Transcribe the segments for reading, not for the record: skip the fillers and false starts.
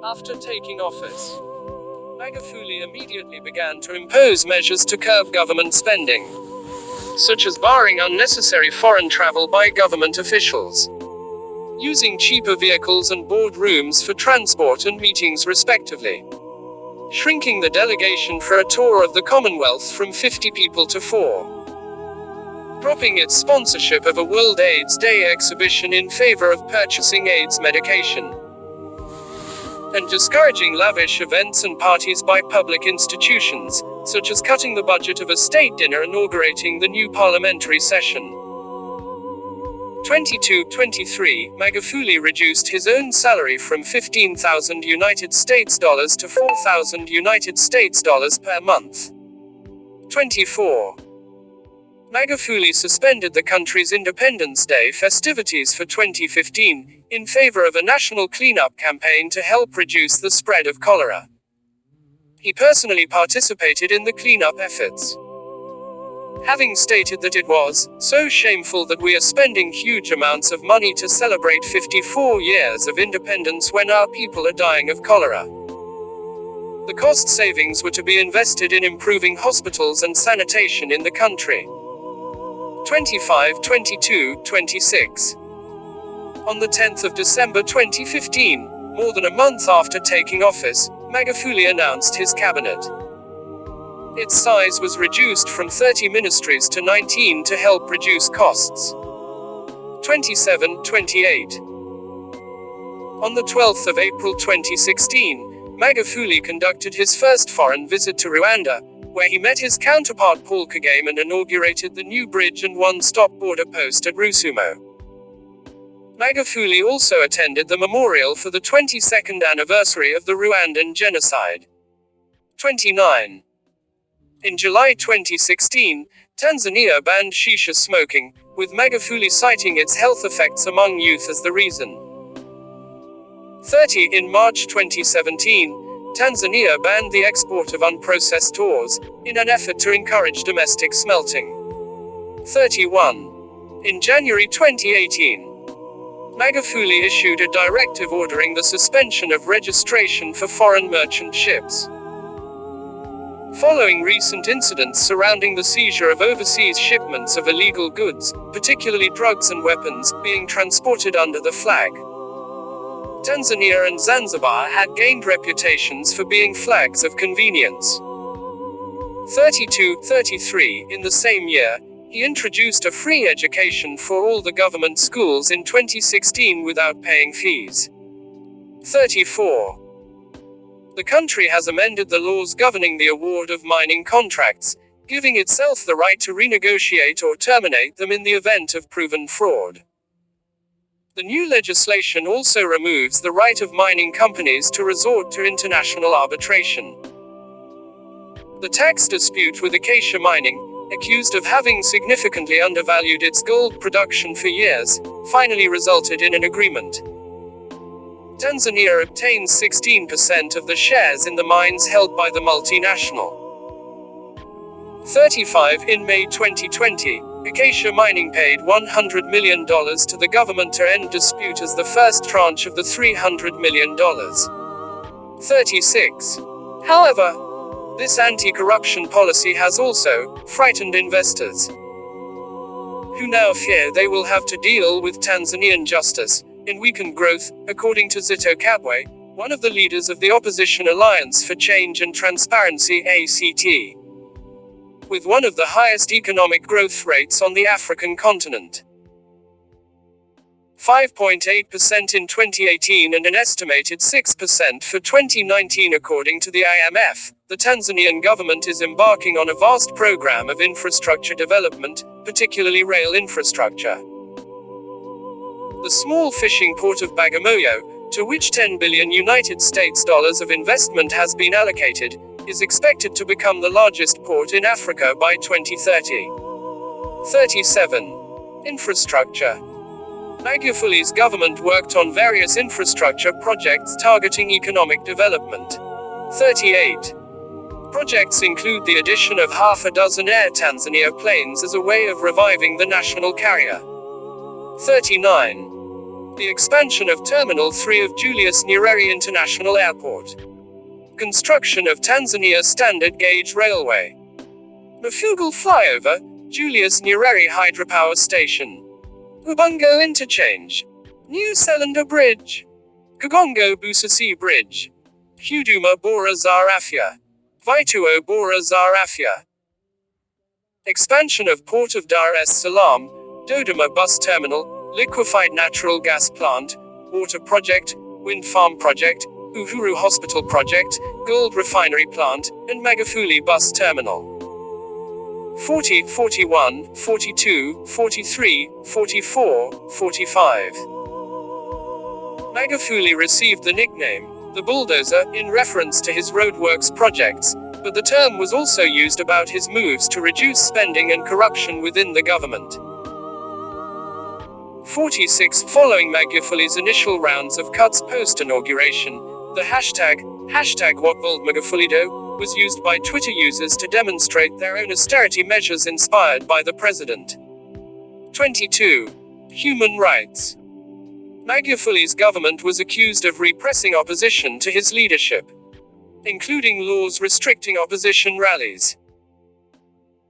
After taking office, Magufuli immediately began to impose measures to curb government spending, such as barring unnecessary foreign travel by government officials, using cheaper vehicles and boardrooms for transport and meetings respectively, shrinking the delegation for a tour of the Commonwealth from 50 people to 4, dropping its sponsorship of a World AIDS Day exhibition in favor of purchasing AIDS medication, and discouraging lavish events and parties by public institutions, such as cutting the budget of a state dinner inaugurating the new parliamentary session. 22-23, Magufuli reduced his own salary from $15,000 to $4,000 per month. 24. Magufuli suspended the country's Independence Day festivities for 2015, in favor of a national cleanup campaign to help reduce the spread of cholera. He personally participated in the cleanup efforts, having stated that it was so shameful that we are spending huge amounts of money to celebrate 54 years of independence when our people are dying of cholera. The cost savings were to be invested in improving hospitals and sanitation in the country. 25-22-26. On the 10th of December 2015, more than a month after taking office, Magufuli announced his cabinet. Its size was reduced from 30 ministries to 19 to help reduce costs. 27-28. On the 12th of April 2016, Magufuli conducted his first foreign visit to Rwanda, where he met his counterpart Paul Kagame and inaugurated the new bridge and one-stop border post at Rusumo. Magufuli also attended the memorial for the 22nd anniversary of the Rwandan genocide. 29. In July 2016, Tanzania banned shisha smoking, with Magufuli citing its health effects among youth as the reason. 30. In March 2017, Tanzania banned the export of unprocessed ores, in an effort to encourage domestic smelting. 31. In January 2018, Magufuli issued a directive ordering the suspension of registration for foreign merchant ships, following recent incidents surrounding the seizure of overseas shipments of illegal goods, particularly drugs and weapons, being transported under the flag. Tanzania and Zanzibar had gained reputations for being flags of convenience. 32-33. In the same year, he introduced a free education for all the government schools in 2016 without paying fees. 34. The country has amended the laws governing the award of mining contracts, giving itself the right to renegotiate or terminate them in the event of proven fraud. The new legislation also removes the right of mining companies to resort to international arbitration. The tax dispute with Acacia Mining, accused of having significantly undervalued its gold production for years, finally resulted in an agreement. Tanzania obtains 16% of the shares in the mines held by the multinational. 35. In May 2020, Acacia Mining paid $100 million to the government to end dispute as the first tranche of the $300 million. 36. However, this anti-corruption policy has also frightened investors, who now fear they will have to deal with Tanzanian justice in weakened growth, according to Zitto Kabwe, one of the leaders of the opposition Alliance for Change and Transparency (ACT), with one of the highest economic growth rates on the African continent. 5.8% in 2018 and an estimated 6% for 2019 according to the IMF. The Tanzanian government is embarking on a vast program of infrastructure development, particularly rail infrastructure. The small fishing port of Bagamoyo, to which $10 billion of investment has been allocated, is expected to become the largest port in Africa by 2030. 37. Infrastructure. Magufuli's government worked on various infrastructure projects targeting economic development. 38. Projects include the addition of half a dozen Air Tanzania planes as a way of reviving the national carrier. 39. The expansion of Terminal 3 of Julius Nyerere International Airport. Construction of Tanzania Standard Gauge Railway. Mafugal Flyover, Julius Nyerere Hydropower Station. Ubungo Interchange. New Cylinder Bridge. Kagongo Busisi Bridge. Huduma Bora Zar Afya. Vituo Bora Zar Afya. Expansion of Port of Dar es Salaam, Dodoma Bus Terminal, Liquefied Natural Gas Plant, Water Project, Wind Farm Project, Uhuru Hospital Project, Gold Refinery Plant, and Magufuli Bus Terminal. 40, 41, 42, 43, 44, 45. Magufuli received the nickname, the bulldozer, in reference to his roadworks projects, but the term was also used about his moves to reduce spending and corruption within the government. 46. Following Magufuli's initial rounds of cuts post-inauguration, the hashtag #WhatVoldMagufulido, was used by Twitter users to demonstrate their own austerity measures inspired by the president. 22. Human rights. Magufuli's government was accused of repressing opposition to his leadership, including laws restricting opposition rallies.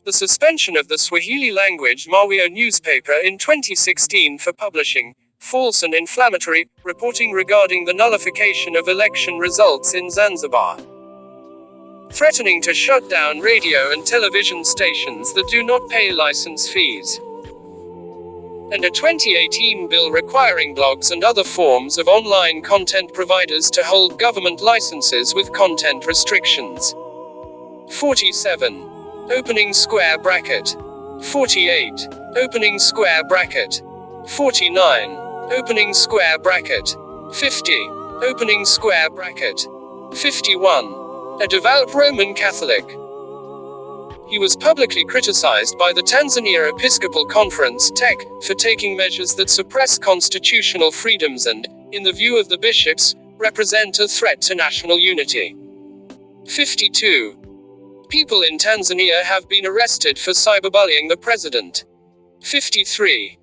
The suspension of the Swahili language Mawio newspaper in 2016 for publishing false and inflammatory reporting regarding the nullification of election results in Zanzibar. Threatening to shut down radio and television stations that do not pay license fees. And a 2018 bill requiring blogs and other forms of online content providers to hold government licenses with content restrictions. 47. Opening square bracket. 48. Opening square bracket. 49. Opening square bracket. 50. Opening square bracket. 51. A devout Roman Catholic. He was publicly criticized by the Tanzania Episcopal Conference (TEC) for taking measures that suppress constitutional freedoms and, in the view of the bishops, represent a threat to national unity. 52. People in Tanzania have been arrested for cyberbullying the president. 53.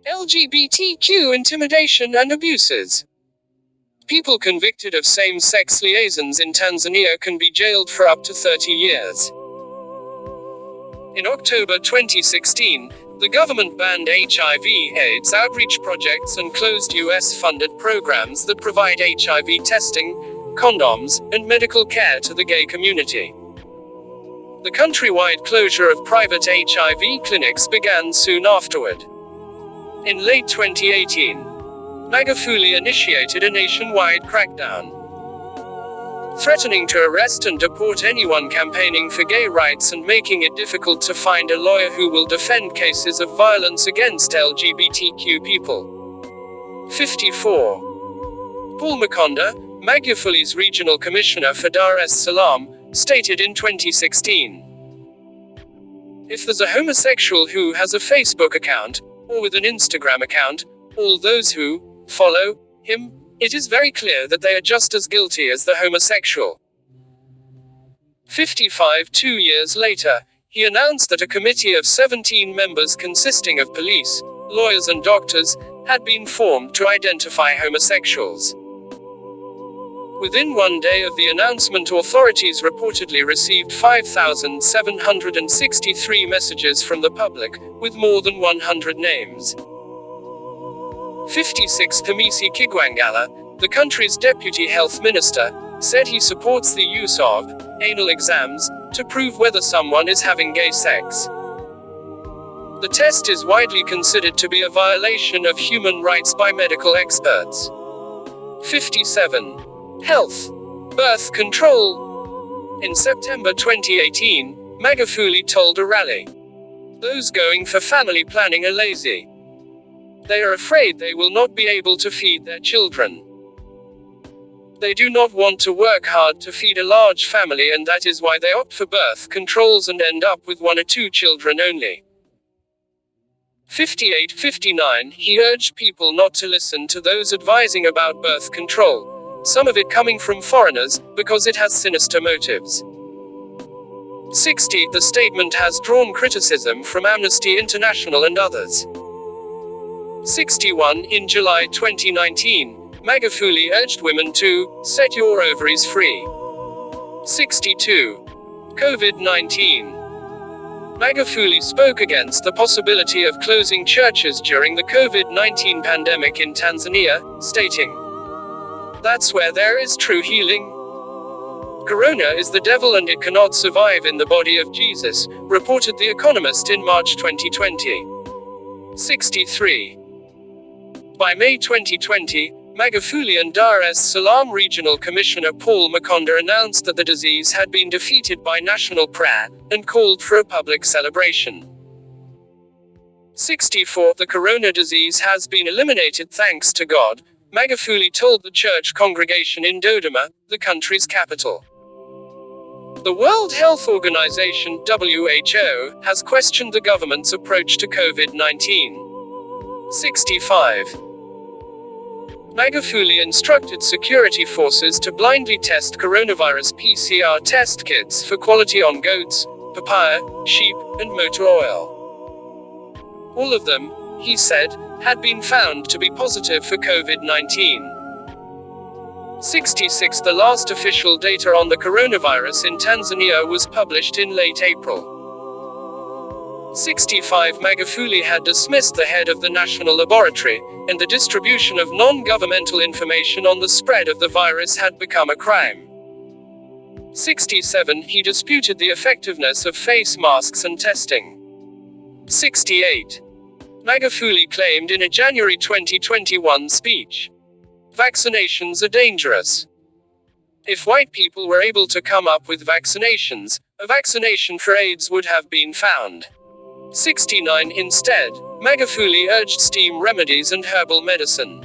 LGBTQ intimidation and abuses. People convicted of same-sex liaisons in Tanzania can be jailed for up to 30 years. In October 2016, the government banned HIV/AIDS outreach projects and closed US-funded programs that provide HIV testing, condoms, and medical care to the gay community. The countrywide closure of private HIV clinics began soon afterward. In late 2018, Magufuli initiated a nationwide crackdown, threatening to arrest and deport anyone campaigning for gay rights and making it difficult to find a lawyer who will defend cases of violence against LGBTQ people. 54. Paul Makonda, Magufuli's regional commissioner for Dar es Salaam, stated in 2016, "If there's a homosexual who has a Facebook account, or with an Instagram account, all those who follow him, it is very clear that they are just as guilty as the homosexual." 55. 2 years later, he announced that a committee of 17 members consisting of police, lawyers and doctors, had been formed to identify homosexuals. Within 1 day of the announcement, authorities reportedly received 5,763 messages from the public, with more than 100 names. 56. Hamisi Kigwangalla, the country's deputy health minister, said he supports the use of anal exams to prove whether someone is having gay sex. The test is widely considered to be a violation of human rights by medical experts. 57. Health. Birth control. In September 2018, Magufuli told a rally, "Those going for family planning are lazy. They are afraid they will not be able to feed their children. They do not want to work hard to feed a large family, and that is why they opt for birth controls and end up with 1 or 2 children only." 58. 59. He urged people not to listen to those advising about birth control, some of it coming from foreigners, because it has sinister motives. 60. The statement has drawn criticism from Amnesty International and others. 61. In July 2019, Magufuli urged women to set your ovaries free. 62. COVID-19. Magufuli spoke against the possibility of closing churches during the COVID-19 pandemic in Tanzania, stating, "That's where there is true healing. Corona is the devil and it cannot survive in the body of Jesus," reported The Economist in March 2020. 63. By May 2020, Magufuli and Dar es Salaam Regional Commissioner Paul Makonda announced that the disease had been defeated by national prayer, and called for a public celebration. 64. The corona disease has been eliminated thanks to God, Magufuli told the church congregation in Dodoma, the country's capital. The World Health Organization (WHO) has questioned the government's approach to COVID-19. 65. Magufuli instructed security forces to blindly test coronavirus PCR test kits for quality on goats, papaya, sheep, and motor oil. All of them, he said, had been found to be positive for COVID-19. 66. The last official data on the coronavirus in Tanzania was published in late April. 65. Magufuli had dismissed the head of the national laboratory, and the distribution of non-governmental information on the spread of the virus had become a crime. 67. He disputed the effectiveness of face masks and testing. 68. Magufuli claimed in a January 2021 speech, "Vaccinations are dangerous. If white people were able to come up with vaccinations, a vaccination for AIDS would have been found." 69. Instead, Magufuli urged steam remedies and herbal medicine.